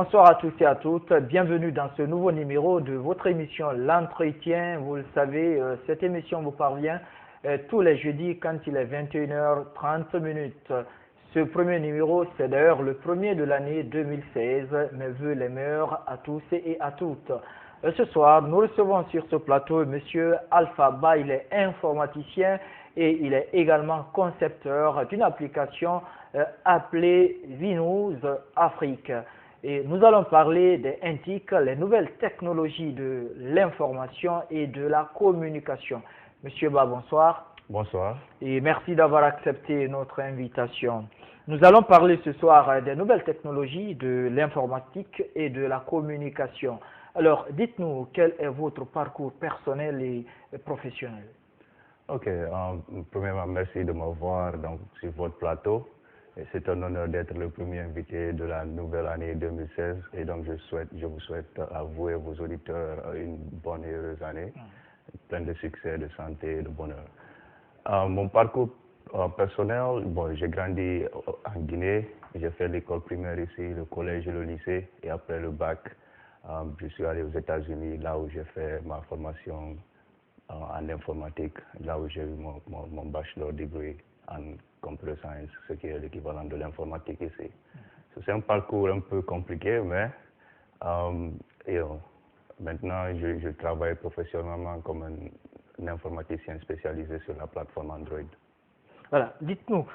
Bonsoir à tous et à toutes. Bienvenue dans ce nouveau numéro de votre émission L'Entretien. Vous le savez, cette émission vous parvient tous les jeudis quand il est 21h30. Ce premier numéro, c'est d'ailleurs le premier de l'année 2016. Mes voeux les meilleurs à tous et à toutes. Ce soir, nous recevons sur ce plateau M. Alpha Ba. Il est informaticien et il est également concepteur d'une application appelée Vinous Afrique. Et nous allons parler des NTIC, les nouvelles technologies de l'information et de la communication. Monsieur Ba, bonsoir. Bonsoir. Et merci d'avoir accepté notre invitation. Nous allons parler ce soir des nouvelles technologies de l'informatique et de la communication. Alors, dites-nous, quel est votre parcours personnel et professionnel? Ok, premièrement, merci de m'avoir sur votre plateau. C'est un honneur d'être le premier invité de la nouvelle année 2016 et donc je vous souhaite à vous et vos auditeurs une bonne et heureuse année, pleine de succès, de santé et de bonheur. Mon parcours personnel, bon, j'ai grandi en Guinée, j'ai fait l'école primaire ici, le collège et le lycée et après le bac, je suis allé aux États-Unis, là où j'ai fait ma formation en informatique, là où j'ai eu mon bachelor degree en computer science, ce qui est l'équivalent de l'informatique ici. C'est un parcours un peu compliqué, mais maintenant je travaille professionnellement comme un informaticien spécialisé sur la plateforme Android. Voilà, dites-nous,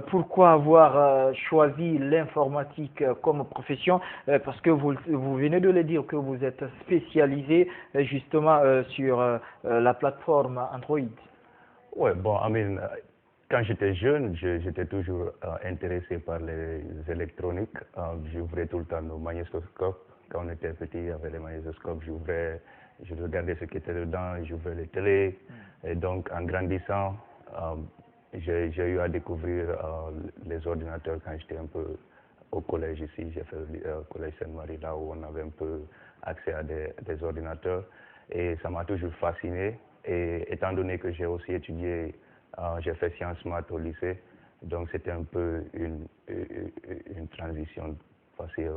pourquoi avoir choisi l'informatique comme profession, parce que vous venez de le dire que vous êtes spécialisé justement sur la plateforme Android. Oui, bon, quand j'étais jeune, j'étais toujours intéressé par les électroniques. J'ouvrais tout le temps nos magnétoscopes. Quand on était petit, il y avait les magnétoscopes, je regardais ce qui était dedans, j'ouvrais les télés. Et donc, en grandissant, j'ai eu à découvrir les ordinateurs quand j'étais un peu au collège ici. J'ai fait le collège Sainte-Marie, là où on avait un peu accès à des ordinateurs. Et ça m'a toujours fasciné. Et étant donné que j'ai aussi étudié, j'ai fait sciences maths au lycée, donc c'était un peu une transition facile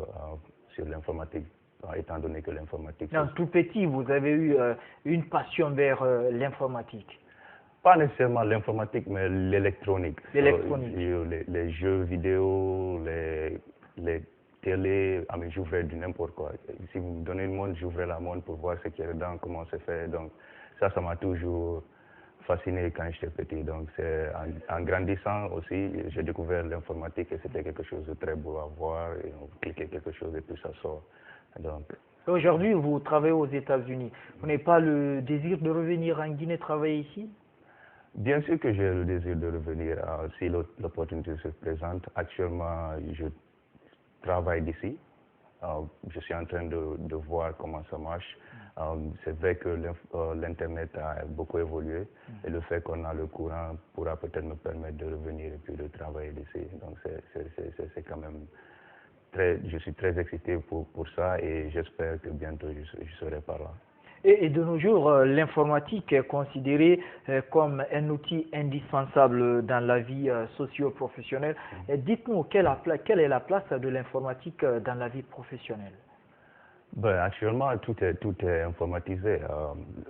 sur l'informatique, étant donné que l'informatique... Non, tout petit, vous avez eu une passion vers l'informatique. Pas nécessairement l'informatique, mais l'électronique. L'électronique. Les jeux vidéo, les télé, j'ouvrais du n'importe quoi. Si vous me donnez le monde, j'ouvrais la montre pour voir ce qu'il y a dedans, comment c'est fait. Donc ça m'a toujours fasciné quand j'étais petit. Donc c'est en grandissant aussi, j'ai découvert l'informatique et c'était quelque chose de très beau à voir. Et on cliquait quelque chose et puis ça sort. Donc, aujourd'hui, vous travaillez aux États-Unis. Vous n'avez pas le désir de revenir en Guinée travailler ici? Bien sûr que j'ai le désir de revenir si l'opportunité se présente. Actuellement, je travaille d'ici. Je suis en train de voir comment ça marche. C'est vrai que l'Internet a beaucoup évolué et le fait qu'on a le courant pourra peut-être me permettre de revenir et puis de travailler d'ici. Donc c'est quand même je suis très excité pour ça et j'espère que bientôt je serai par là. Et de nos jours, l'informatique est considérée comme un outil indispensable dans la vie socio-professionnelle. Dites-nous, quelle est la place de l'informatique dans la vie professionnelle? Actuellement, tout est informatisé.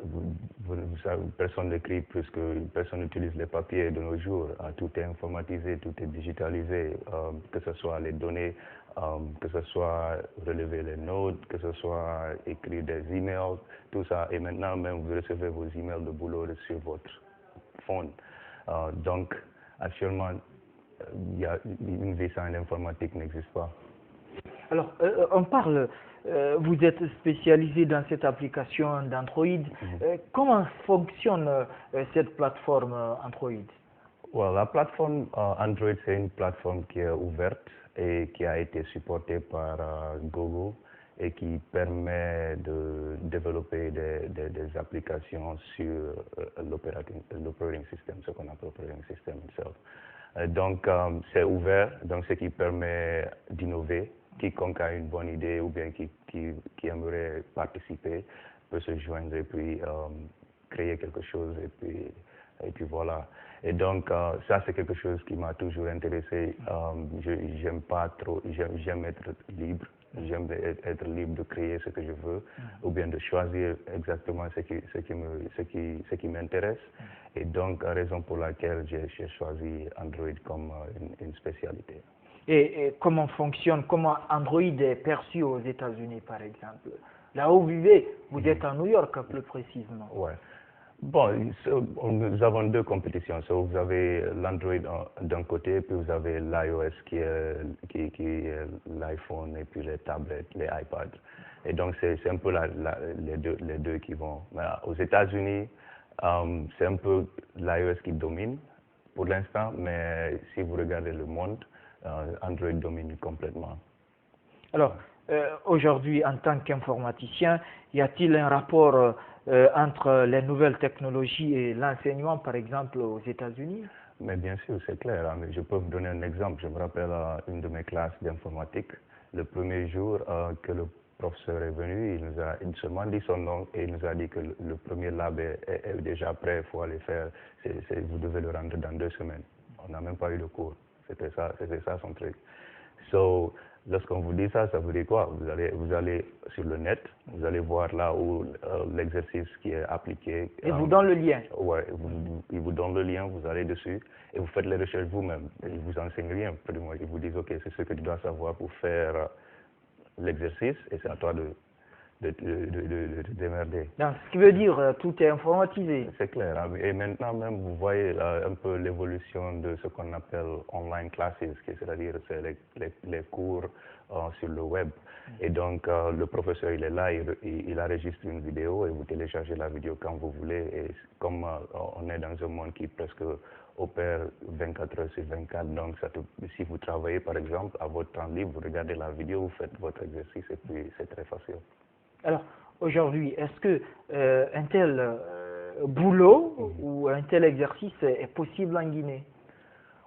Vous savez, personne n'écrit plus que personne n'utilise les papiers de nos jours. Tout est informatisé, tout est digitalisé, que ce soit les données, que ce soit relever les notes, que ce soit écrire des emails, tout ça. Et maintenant même, vous recevez vos emails de boulot sur votre phone. Donc, actuellement, une vie sans l'informatique n'existe pas. Alors, vous êtes spécialisé dans cette application d'Android. Comment fonctionne cette plateforme Android? La plateforme Android, c'est une plateforme qui est ouverte et qui a été supportée par Google et qui permet de développer des applications sur l'operating system, ce qu'on appelle l'operating system itself. Donc, c'est ouvert, donc ce qui permet d'innover. Quiconque a une bonne idée ou bien qui aimerait participer peut se joindre et puis créer quelque chose et puis voilà. Et donc ça c'est quelque chose qui m'a toujours intéressé. J'aime pas trop, j'aime être libre. J'aime être libre de créer ce que je veux, ou bien de choisir exactement ce qui m'intéresse. Et donc, raison pour laquelle j'ai choisi Android comme une spécialité. Et comment Android est perçu aux États-Unis, par exemple? Là où vous vivez, vous êtes à New York, plus précisément. Ouais. Bon, nous avons deux compétitions. Vous avez l'Android d'un côté, puis vous avez l'iOS qui est l'iPhone, et puis les tablettes, les iPads. Et donc, c'est un peu les deux qui vont. Mais aux États-Unis, c'est un peu l'iOS qui domine pour l'instant, mais si vous regardez le monde, Android domine complètement. Alors, aujourd'hui, en tant qu'informaticien, y a-t-il un rapport entre les nouvelles technologies et l'enseignement, par exemple, aux États-Unis? Mais bien sûr, c'est clair. Hein, mais je peux vous donner un exemple. Je me rappelle une de mes classes d'informatique. Le premier jour que le professeur est venu, il nous a seulement dit son nom et il nous a dit que le premier lab est déjà prêt, il faut aller faire. Vous devez le rendre dans 2 semaines. On n'a même pas eu de cours. C'était ça son truc. So, lorsqu'on vous dit ça, ça vous dit quoi? Vous allez sur le net, vous allez voir là où l'exercice qui est appliqué. Et vous donne le lien. Ouais, il vous donne le lien, vous allez dessus et vous faites les recherches vous-même. Ils vous enseignent rien, près de moi. Ils vous disent, ok, c'est ce que tu dois savoir pour faire l'exercice et c'est à toi de te démerder. Donc, ce qui veut dire tout est informatisé. C'est clair. Hein? Et maintenant même, vous voyez un peu l'évolution de ce qu'on appelle online classes, c'est-à-dire les cours sur le web. Et donc, le professeur, il est là, il enregistre une vidéo et vous téléchargez la vidéo quand vous voulez. Et comme on est dans un monde qui presque opère 24 heures sur 24, donc si vous travaillez par exemple à votre temps libre, vous regardez la vidéo, vous faites votre exercice et puis c'est très facile. Alors, aujourd'hui, est-ce que un tel boulot ou un tel exercice est possible en Guinée?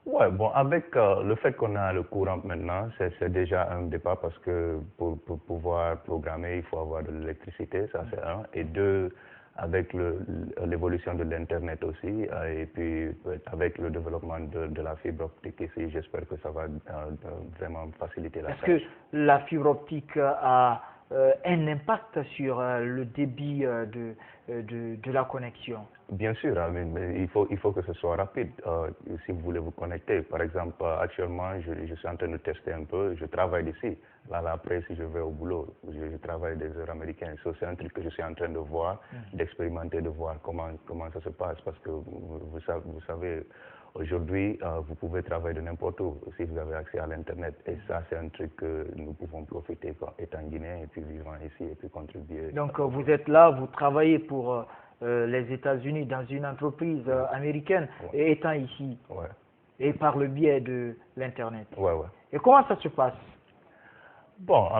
Ouais, bon, avec le fait qu'on a le courant maintenant, c'est déjà un départ parce que pour pouvoir programmer, il faut avoir de l'électricité, ça c'est un. Et deux, avec l'évolution de l'Internet aussi, et puis avec le développement de la fibre optique ici, j'espère que ça va vraiment faciliter la tâche. Est-ce que la fibre optique a un impact sur le débit de la connexion? Bien sûr, mais il faut que ce soit rapide si vous voulez vous connecter. Par exemple, actuellement, je suis en train de tester un peu, je travaille d'ici. Là, après, si je vais au boulot, je travaille des heures américaines. C'est un truc que je suis en train de voir, d'expérimenter, de voir comment ça se passe. Parce que vous savez, aujourd'hui, vous pouvez travailler de n'importe où si vous avez accès à l'Internet. Et ça, c'est un truc que nous pouvons profiter étant Guinéens et puis vivant ici et puis contribuer. Donc, vous êtes là, vous travaillez pour les États-Unis dans une entreprise américaine et étant ici et par le biais de l'Internet. Et comment ça se passe? Bon,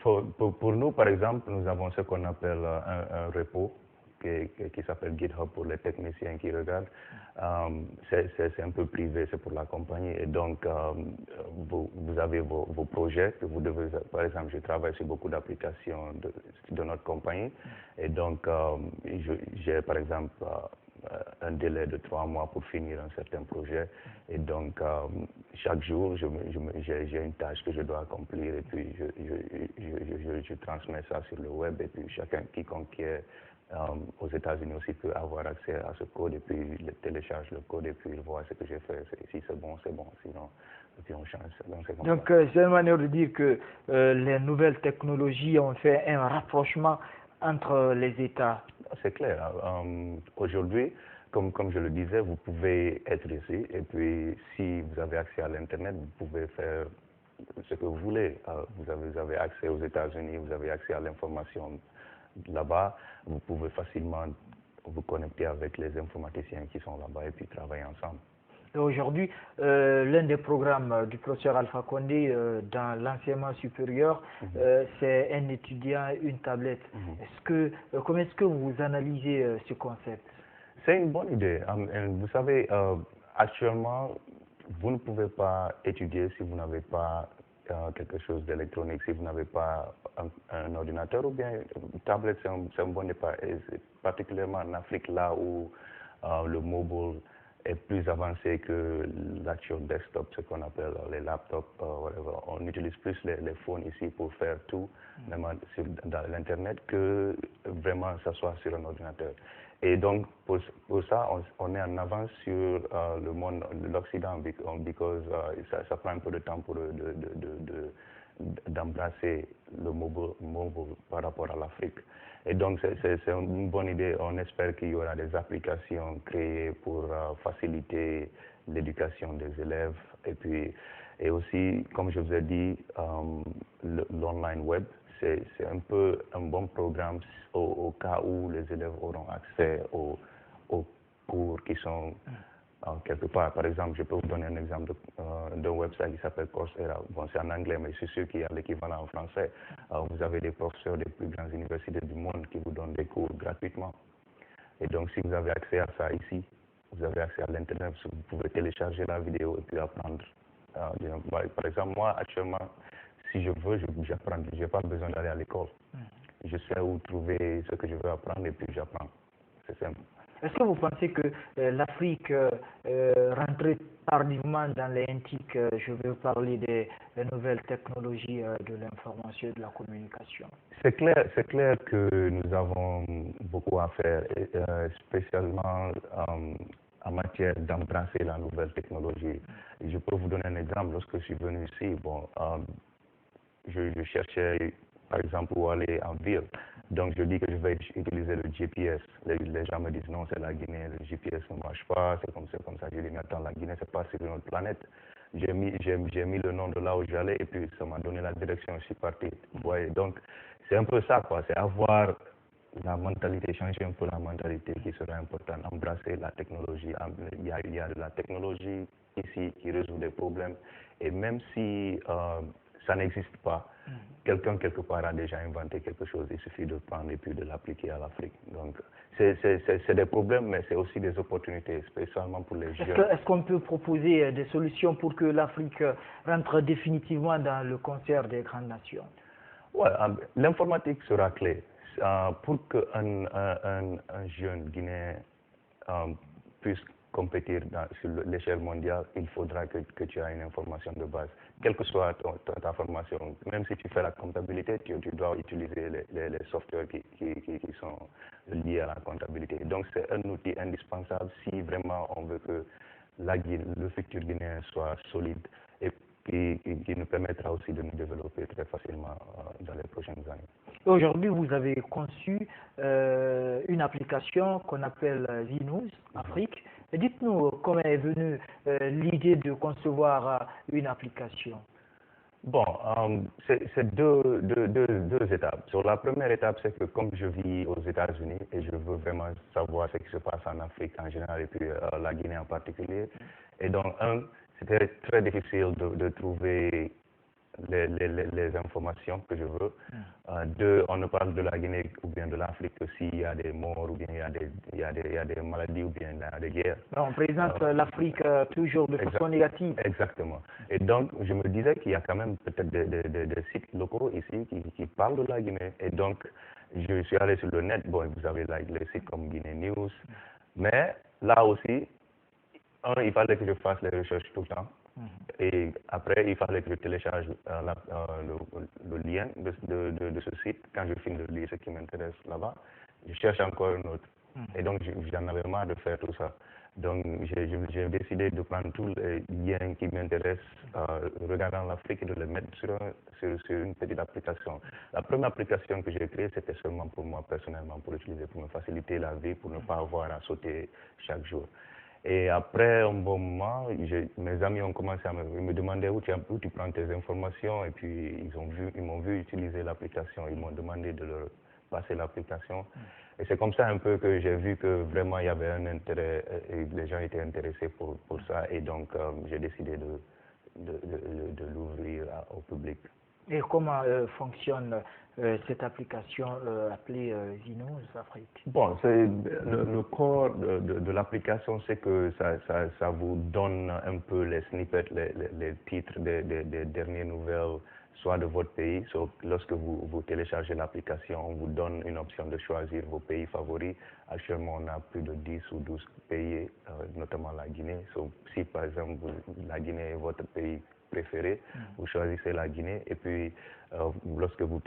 pour nous, par exemple, nous avons ce qu'on appelle un repo qui s'appelle GitHub pour les techniciens qui regardent. C'est un peu privé, c'est pour la compagnie. Et donc, vous avez vos projets que vous devez, par exemple, je travaille sur beaucoup d'applications de notre compagnie. Et donc, j'ai, par exemple, un délai de 3 mois pour finir un certain projet. Et donc, chaque jour, j'ai une tâche que je dois accomplir et puis je transmets ça sur le web. Et puis, quiconque qui est aux États-Unis aussi peut avoir accès à ce code et puis il télécharge le code et puis il voit ce que j'ai fait. Si c'est bon, sinon, et puis on change. Donc, c'est une manière de dire que les nouvelles technologies ont fait un rapprochement entre les États. C'est clair. Aujourd'hui, comme je le disais, vous pouvez être ici et puis si vous avez accès à l'Internet, vous pouvez faire ce que vous voulez. Vous avez accès aux États-Unis, vous avez accès à l'information là-bas. Vous pouvez facilement vous connecter avec les informaticiens qui sont là-bas et puis travailler ensemble. Aujourd'hui, l'un des programmes du professeur Alpha Condé dans l'enseignement supérieur, c'est un étudiant, une tablette. Comment est-ce que vous analysez ce concept? C'est une bonne idée. Vous savez, actuellement, vous ne pouvez pas étudier si vous n'avez pas quelque chose d'électronique, si vous n'avez pas un ordinateur ou bien une tablette, c'est un bon départ. Et particulièrement en Afrique, là où le mobile est plus avancée que l'actual desktop, ce qu'on appelle les laptops, whatever. On utilise plus les phones ici pour faire tout, même dans l'Internet, que vraiment s'asseoir sur un ordinateur. Et donc, pour ça, on est en avance sur le monde de l'Occident, because ça prend un peu de temps pour d'embrasser le mobile par rapport à l'Afrique. Et donc, c'est une bonne idée. On espère qu'il y aura des applications créées pour faciliter l'éducation des élèves. Et aussi, comme je vous ai dit, l'online web, c'est un peu un bon programme au cas où les élèves auront accès aux cours qui sont quelque part. Par exemple, je peux vous donner un exemple d'un website qui s'appelle Coursera. Bon, c'est en anglais, mais je suis sûr qu'il y a l'équivalent en français. Vous avez des professeurs des plus grandes universités du monde qui vous donnent des cours gratuitement. Et donc, si vous avez accès à ça ici, vous avez accès à l'Internet, vous pouvez télécharger la vidéo et puis apprendre. Par exemple, moi, actuellement, si je veux, j'apprends. Je n'ai pas besoin d'aller à l'école. Je sais où trouver ce que je veux apprendre et puis j'apprends. C'est simple. Est-ce que vous pensez que l'Afrique rentrait tardivement dans les antiques, je veux parler des nouvelles technologies de l'information et de la communication? C'est clair que nous avons beaucoup à faire, spécialement en matière d'embrasser la nouvelle technologie. Je peux vous donner un exemple. Lorsque je suis venu ici, bon, je cherchais, par exemple, où aller en ville. Donc, je dis que je vais utiliser le GPS. Les gens me disent non, c'est la Guinée, le GPS ne marche pas, c'est comme ça. Je dis, mais attends, la Guinée, c'est pas sur une autre planète. J'ai mis le nom de là où j'allais et puis ça m'a donné la direction, je suis parti. Vous voyez, donc, c'est un peu ça, quoi. C'est avoir la mentalité, changer un peu la mentalité qui serait importante, embrasser la technologie. Il y a de la technologie ici qui résout des problèmes et même si ça n'existe pas, quelqu'un quelque part a déjà inventé quelque chose, il suffit de prendre et puis de l'appliquer à l'Afrique. Donc c'est des problèmes, mais c'est aussi des opportunités, spécialement pour les jeunes. Est-ce qu'on peut proposer des solutions pour que l'Afrique rentre définitivement dans le concert des grandes nations? Ouais, l'informatique sera clé. Pour qu'un jeune Guinéen puisse compétir sur l'échelle mondiale, il faudra que tu aies une information de base. Quelle que soit ta formation, même si tu fais la comptabilité, tu dois utiliser les softwares qui sont liés à la comptabilité. Donc c'est un outil indispensable si vraiment on veut que le futur guinéen soit solide et qui nous permettra aussi de nous développer très facilement dans les prochaines années. Aujourd'hui, vous avez conçu une application qu'on appelle Zinews Afrique. Dites-nous comment est venue l'idée de concevoir une application. Bon, c'est deux étapes. Sur la première étape, c'est que comme je vis aux États-Unis et je veux vraiment savoir ce qui se passe en Afrique en général et puis la Guinée en particulier, et donc c'était très difficile de trouver les informations que je veux. Deux, on ne parle de la Guinée ou bien de l'Afrique que s'il y a des morts ou bien il y a des maladies ou bien il y a des guerres. On présente l'Afrique toujours de façon négative. Exactement. Et donc, je me disais qu'il y a quand même peut-être des sites locaux ici qui parlent de la Guinée. Et donc, je suis allé sur le net. Bon, vous avez les sites comme Guinée News. Mais là aussi, il fallait que je fasse les recherches tout le temps. Et après, il fallait que je télécharge le lien de ce site. Quand je finis de lire ce qui m'intéresse là-bas, je cherche encore un autre. Et donc, j'en avais marre de faire tout ça. Donc, j'ai décidé de prendre tous les liens qui m'intéressent, regardant l'Afrique et de les mettre sur une petite application. La première application que j'ai créée, c'était seulement pour moi, personnellement, pour utiliser, pour me faciliter la vie, pour ne pas avoir à sauter chaque jour. Et après un bon moment, mes amis ont commencé à me demander où tu prends tes informations et puis ils m'ont vu utiliser l'application, ils m'ont demandé de leur passer l'application. Et c'est comme ça un peu que j'ai vu que vraiment il y avait un intérêt et les gens étaient intéressés pour ça et donc j'ai décidé de l'ouvrir au public. Et comment fonctionne cette application appelée Zinews Afrique? Bon, le corps de l'application, c'est que ça vous donne un peu les snippets, les titres des dernières nouvelles soit de votre pays. Lorsque vous téléchargez l'application, on vous donne une option de choisir vos pays favoris. Actuellement, on a plus de 10 ou 12 pays, notamment la Guinée. Si par exemple la Guinée est votre pays préféré, vous choisissez la Guinée et puis lorsque vous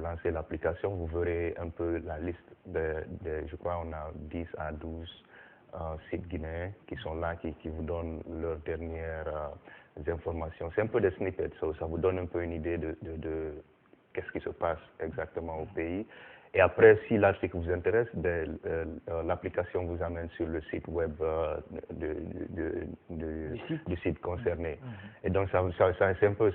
lancez l'application, vous verrez un peu la liste je crois on a 10 à 12 sites guinéens qui sont là, qui vous donnent leurs dernières informations. C'est un peu des snippets, ça vous donne un peu une idée de qu'est-ce qui se passe exactement au pays. Et après, si l'article vous intéresse, l'application vous amène sur le site web du site concerné. Et donc, ça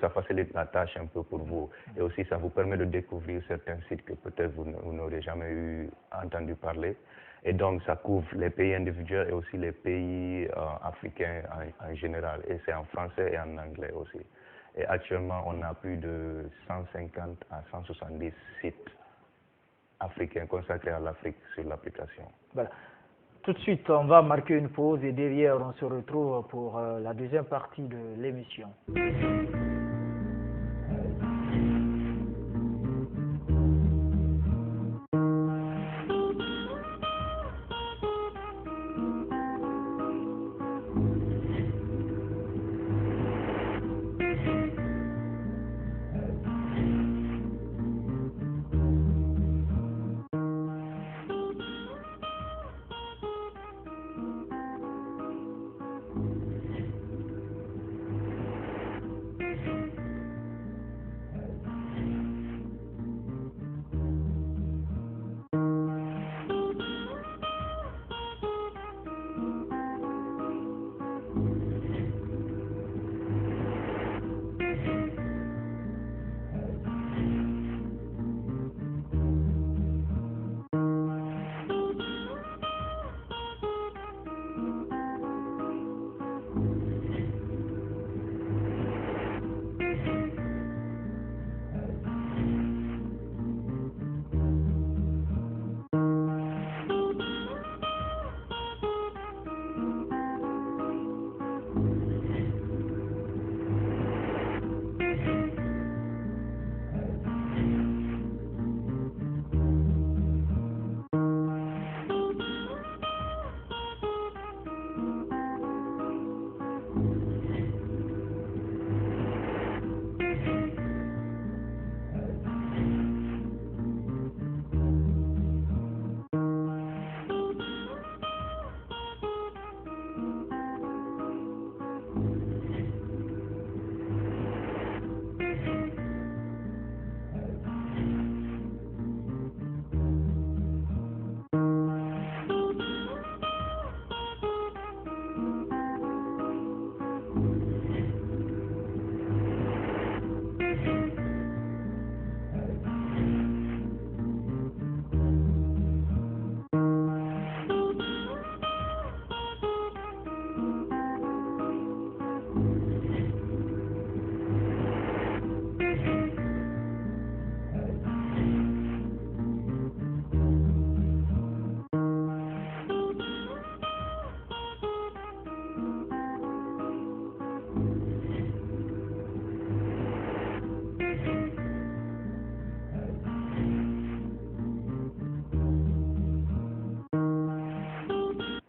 facilite la tâche un peu pour vous. Et aussi, ça vous permet de découvrir certains sites que peut-être vous n'aurez jamais entendu parler. Et donc, ça couvre les pays individuels et aussi les pays africains en général. Et c'est en français et en anglais aussi. Et actuellement, on a plus de 150 à 170 sites africains consacrés à l'Afrique sur l'application. Voilà. Tout de suite, on va marquer une pause et derrière, on se retrouve pour la deuxième partie de l'émission.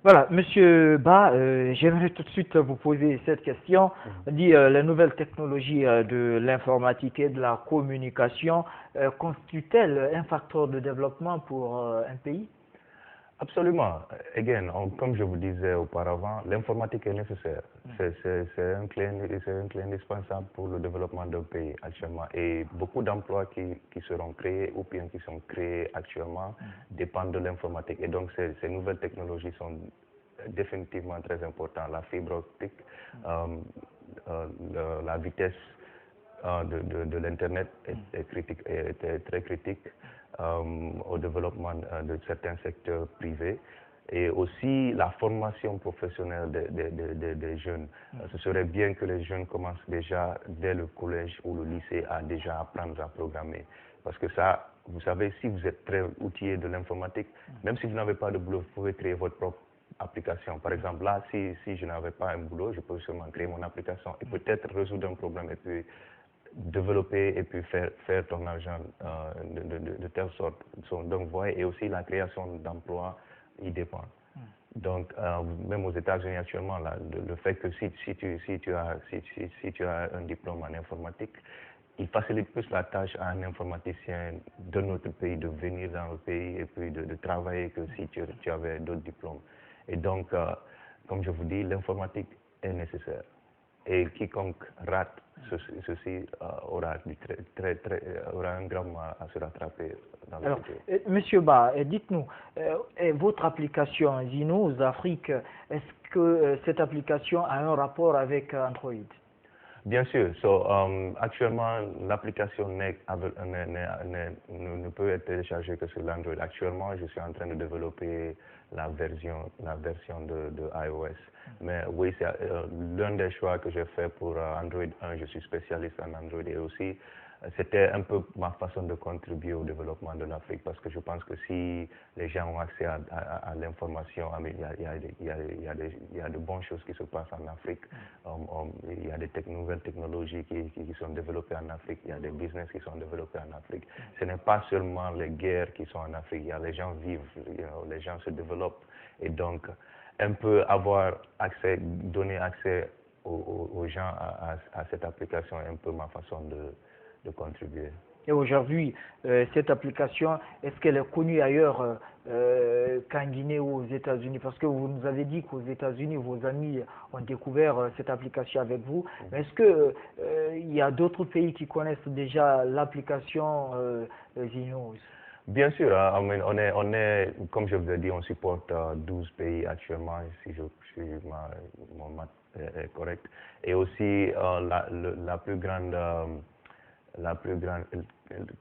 Voilà, Monsieur Ba, j'aimerais tout de suite vous poser cette question. On dit les nouvelles technologies de l'informatique et de la communication constituent-elles un facteur de développement pour un pays? Absolument. Comme je vous disais auparavant, l'informatique est nécessaire. C'est un clé indispensable pour le développement d'un pays actuellement. Et beaucoup d'emplois qui seront créés ou bien qui sont créés actuellement dépendent de l'informatique. Et donc, ces nouvelles technologies sont définitivement très importantes. La fibre optique, la vitesse de l'Internet est très critique au développement de certains secteurs privés et aussi la formation professionnelle des jeunes. Ce serait bien que les jeunes commencent déjà dès le collège ou le lycée à déjà apprendre à programmer. Parce que ça, vous savez, si vous êtes très outillé de l'informatique, même si vous n'avez pas de boulot, vous pouvez créer votre propre application. Par exemple, là, si je n'avais pas un boulot, je peux seulement créer mon application et peut-être résoudre un problème et puis développer et puis faire ton argent de telle sorte. Donc, voyez, et aussi la création d'emplois y dépend. Donc, même aux États-Unis actuellement, là, le fait que si tu as un diplôme en informatique, il facilite plus la tâche à un informaticien de notre pays de venir dans le pays et puis de travailler que si tu avais d'autres diplômes. Et donc, comme je vous dis, l'informatique est nécessaire. Et quiconque rate ceci aura un grand mal à se rattraper dans le futur. Monsieur Ba, dites-nous, votre application Zinous Afrique, est-ce que cette application a un rapport avec Android? Bien sûr. Actuellement, l'application ne peut être téléchargée que sur l'Android. Actuellement, je suis en train de développer la version de iOS. Mais oui, c'est l'un des choix que j'ai fait pour Android 1. Je suis spécialiste en Android et aussi, c'était un peu ma façon de contribuer au développement de l'Afrique parce que je pense que si les gens ont accès à l'information, il y a de bonnes choses qui se passent en Afrique. Il y a des nouvelles technologies qui sont développées en Afrique, il y a des business qui sont développés en Afrique. Ce n'est pas seulement les guerres qui sont en Afrique, les gens vivent, les gens se développent et donc un peu avoir accès, donner accès aux gens à cette application est un peu ma façon de contribuer. Et aujourd'hui, cette application, est-ce qu'elle est connue ailleurs qu'en Guinée ou aux États-Unis? Parce que vous nous avez dit qu'aux États-Unis, vos amis ont découvert cette application avec vous. Mais est-ce qu'il y a d'autres pays qui connaissent déjà l'application Zinous? Bien sûr, on est, comme je vous ai dit, on supporte 12 pays actuellement, si mon maths est correct. Et aussi, la plus grande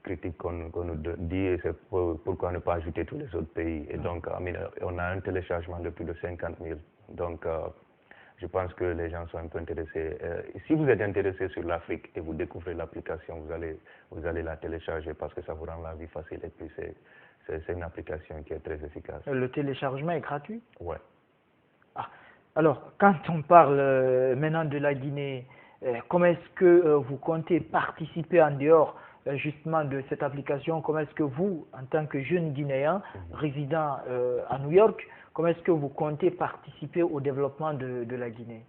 critique qu'on nous dit, c'est pourquoi ne pas ajouter tous les autres pays. Et donc, on a un téléchargement de plus de 50 000. Donc, je pense que les gens sont un peu intéressés. Si vous êtes intéressé sur l'Afrique et vous découvrez l'application, vous allez la télécharger parce que ça vous rend la vie facile. Et puis, c'est une application qui est très efficace. Le téléchargement est gratuit? Ouais. Ah. Alors, quand on parle maintenant de la Guinée, comment est-ce que vous comptez participer en dehors justement de cette application? Comment est-ce que vous, en tant que jeune Guinéen résident à New York, comment est-ce que vous comptez participer au développement de la Guinée?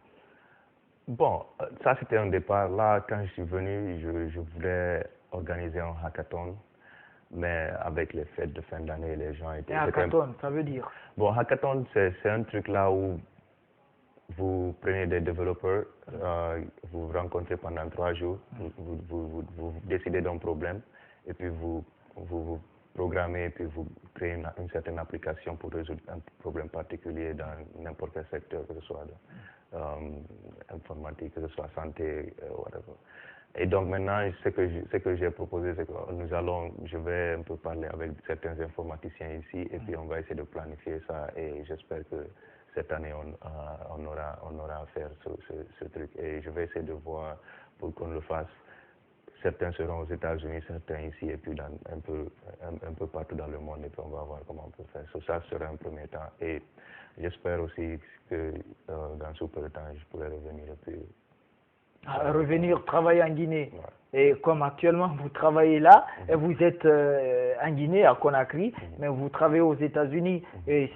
Bon, ça c'était un départ. Là, quand je suis venu, je voulais organiser un hackathon, mais avec les fêtes de fin d'année, les gens étaient... Et hackathon, ça veut dire? Bon, hackathon, c'est un truc là où vous prenez des développeurs, vous vous rencontrez pendant 3 jours, vous décidez d'un problème, et puis vous programmez, et puis vous créez une certaine application pour résoudre un problème particulier dans n'importe quel secteur, que ce soit informatique, que ce soit santé, whatever. Et donc maintenant, ce que j'ai proposé, c'est que je vais un peu parler avec certains informaticiens ici, et puis on va essayer de planifier ça, et j'espère que cette année, on aura à faire ce truc. Et je vais essayer de voir pour qu'on le fasse. Certains seront aux États-Unis, certains ici, et puis un peu partout dans le monde, et puis on va voir comment on peut faire. Ça sera un premier temps. Et j'espère aussi que dans ce peu de temps, je pourrai revenir et puis... revenir travailler en Guinée. Ouais. Et comme actuellement vous travaillez là, et vous êtes en Guinée, à Conakry, mais vous travaillez aux États-Unis, et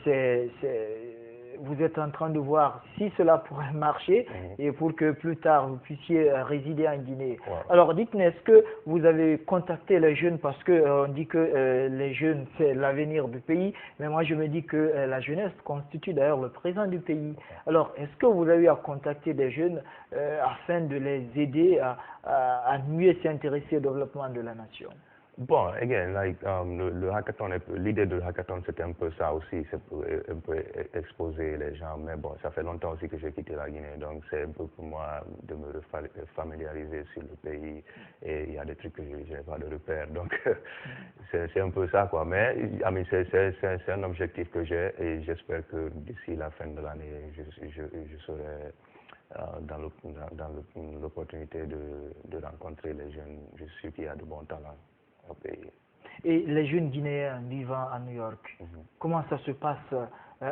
vous êtes en train de voir si cela pourrait marcher et pour que plus tard vous puissiez résider en Guinée. Ouais. Alors dites-moi, est-ce que vous avez contacté les jeunes parce qu'on dit que les jeunes c'est l'avenir du pays, mais moi je me dis que la jeunesse constitue d'ailleurs le présent du pays. Alors est-ce que vous avez eu à contacter des jeunes afin de les aider à mieux s'intéresser au développement de la nation? Bon, again, le hackathon, l'idée de hackathon, c'était un peu ça aussi, c'est pour un peu exposer les gens. Mais bon, ça fait longtemps aussi que j'ai quitté la Guinée, donc c'est un peu pour moi de me familiariser sur le pays. Et il y a des trucs que je n'ai pas de repères, donc c'est un peu ça, quoi. Mais c'est un objectif que j'ai et j'espère que d'ici la fin de l'année, je serai dans l'opportunité de rencontrer les jeunes. Je suis sûr qu'il y a de bons talents au pays. Et les jeunes Guinéens vivant à New York, comment ça se passe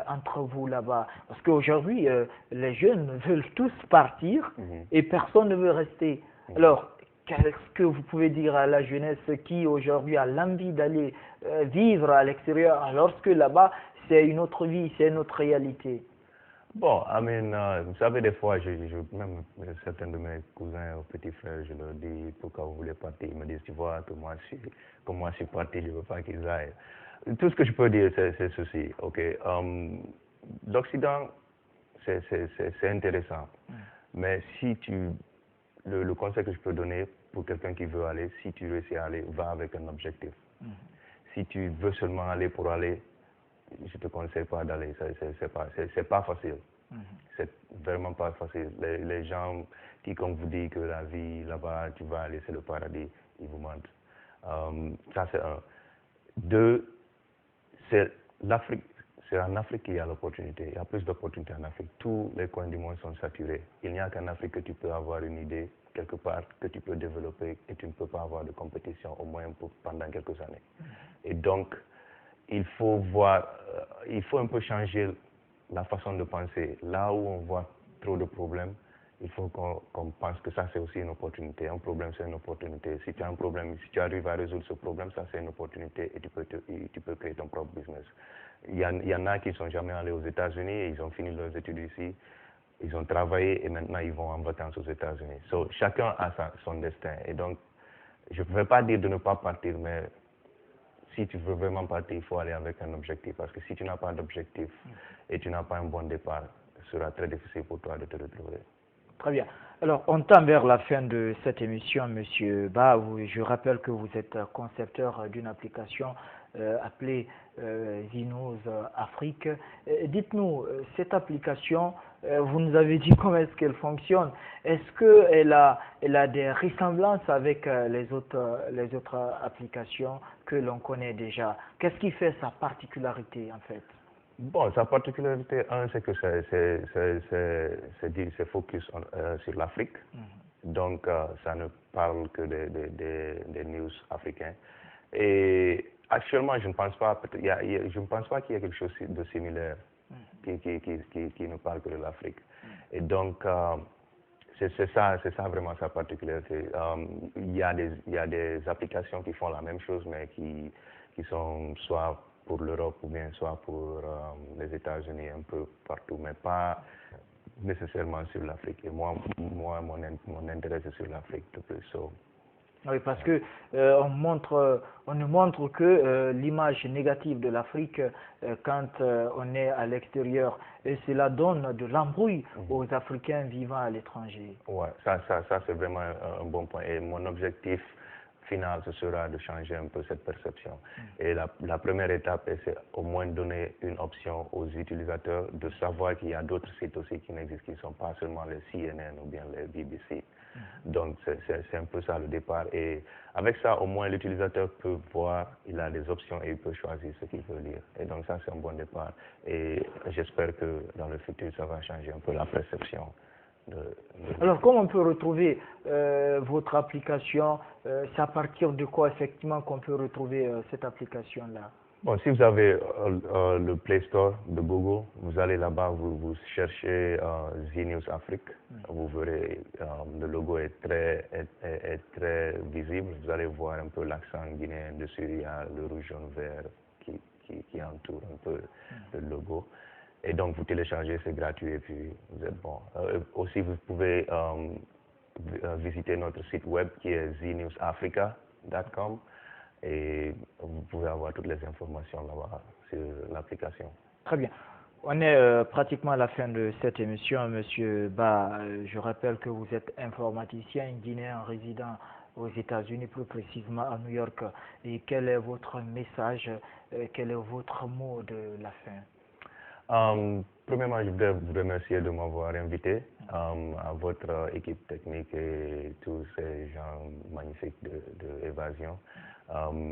entre vous là-bas? Parce qu'aujourd'hui, les jeunes veulent tous partir et personne ne veut rester. Alors, qu'est-ce que vous pouvez dire à la jeunesse qui aujourd'hui a l'envie d'aller vivre à l'extérieur, alors que là-bas, c'est une autre vie, c'est une autre réalité? Bon, vous savez, des fois, même certains de mes cousins ou petits frères, je leur dis pourquoi vous voulez partir. Ils me disent, tu vois, comme moi je suis parti, je ne veux pas qu'ils aillent. Tout ce que je peux dire, c'est ceci, ok. L'Occident, c'est intéressant, mais si le conseil que je peux donner pour quelqu'un qui veut aller, si tu réussis à aller, va avec un objectif. Si tu veux seulement aller pour aller, je te conseille pas d'aller, c'est pas facile. C'est vraiment pas facile. Les gens qui, comme vous dites que la vie là-bas, tu vas aller, c'est le paradis, ils vous mentent. Ça, c'est un. Deux, c'est l'Afrique. C'est en Afrique qu'il y a l'opportunité. Il y a plus d'opportunités en Afrique. Tous les coins du monde sont saturés. Il n'y a qu'en Afrique que tu peux avoir une idée quelque part que tu peux développer et tu ne peux pas avoir de compétition au moins pendant quelques années. Et donc, il faut il faut un peu changer la façon de penser. Là où on voit trop de problèmes, il faut qu'on pense que ça c'est aussi une opportunité. Un problème c'est une opportunité. Si tu as un problème, si tu arrives à résoudre ce problème, ça c'est une opportunité et tu peux créer ton propre business. Il y en a qui ne sont jamais allés aux États-Unis et ils ont fini leurs études ici. Ils ont travaillé et maintenant ils vont en vacances aux États-Unis. So, chacun a son destin. Et donc, je ne vais pas dire de ne pas partir, mais si tu veux vraiment partir, il faut aller avec un objectif. Parce que si tu n'as pas d'objectif et tu n'as pas un bon départ, ce sera très difficile pour toi de te retrouver. Très bien. Alors, on tend vers la fin de cette émission, Monsieur Ba. Je rappelle que vous êtes concepteur d'une application appelée Zinews Afrique. Dites-nous, cette application, vous nous avez dit comment est-ce qu'elle fonctionne. Est-ce qu'elle a des ressemblances avec les autres applications que l'on connaît déjà? Qu'est-ce qui fait sa particularité en fait? Bon, sa particularité, c'est que c'est focus sur l'Afrique. Donc, ça ne parle que des news africains. Et actuellement, je ne pense pas qu'il y ait quelque chose de similaire qui ne parle que de l'Afrique. Et donc, c'est ça vraiment sa particularité. Il y a des applications qui font la même chose, mais qui sont soit pour l'Europe ou bien soit pour les États-Unis, un peu partout, mais pas nécessairement sur l'Afrique. Et mon intérêt c'est sur l'Afrique de plus. So. Oui, parce que on ne montre que l'image négative de l'Afrique quand on est à l'extérieur, et cela donne de l'embrouille aux Africains vivant à l'étranger. Ouais, ça c'est vraiment un bon point. Et mon objectif final, ce sera de changer un peu cette perception. Et la première étape, c'est au moins donner une option aux utilisateurs de savoir qu'il y a d'autres sites aussi qui n'existent, qui ne sont pas seulement les CNN ou bien les BBC. Donc, c'est un peu ça le départ. Et avec ça, au moins, l'utilisateur peut voir, il a des options et il peut choisir ce qu'il veut lire. Et donc, ça, c'est un bon départ. Et j'espère que dans le futur, ça va changer un peu la perception. Alors, comment on peut retrouver votre application? C'est à partir de quoi, effectivement, qu'on peut retrouver cette application-là? Bon, si vous avez le Play Store de Google, vous allez là-bas, vous cherchez Zinews Afrique. Vous verrez, le logo est très visible. Vous allez voir un peu l'accent guinéen dessus. Il y a le rouge, jaune, vert qui entoure un peu le logo. Et donc, vous téléchargez, c'est gratuit et puis vous êtes bon. Aussi, vous pouvez visiter notre site web qui est zenewsafrica.com. Et vous pouvez avoir toutes les informations là-bas sur l'application. Très bien. On est pratiquement à la fin de cette émission, Monsieur Ba. Je rappelle que vous êtes informaticien guinéen résident aux États-Unis, plus précisément à New York. Et quel est votre message, quel est votre mot de la fin? Premièrement, je voudrais vous remercier de m'avoir invité, à votre équipe technique et tous ces gens magnifiques d'évasion.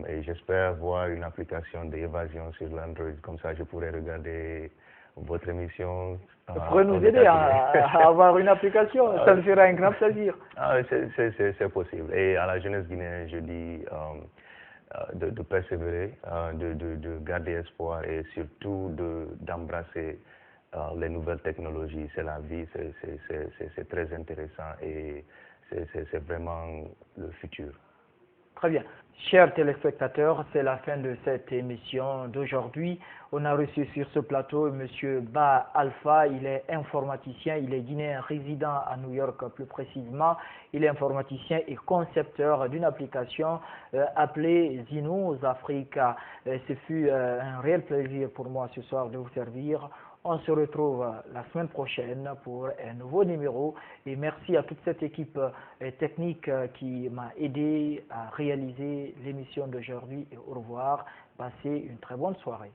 Et j'espère voir une application d'évasion sur l'Android, comme ça je pourrais regarder votre émission. Vous pourrez nous aider à avoir une application, ça me fera un grand plaisir. C'est possible. Et à la jeunesse guinéenne, je dis de persévérer, de garder espoir et surtout d'embrasser les nouvelles technologies. C'est la vie, c'est très intéressant et c'est vraiment le futur. Très bien. Chers téléspectateurs, c'est la fin de cette émission d'aujourd'hui. On a reçu sur ce plateau M. Ba Alpha. Il est informaticien, il est guinéen résident à New York plus précisément. Il est informaticien et concepteur d'une application appelée Zinos Africa. Ce fut un réel plaisir pour moi ce soir de vous servir. On se retrouve la semaine prochaine pour un nouveau numéro et merci à toute cette équipe technique qui m'a aidé à réaliser l'émission d'aujourd'hui et au revoir. Passez une très bonne soirée.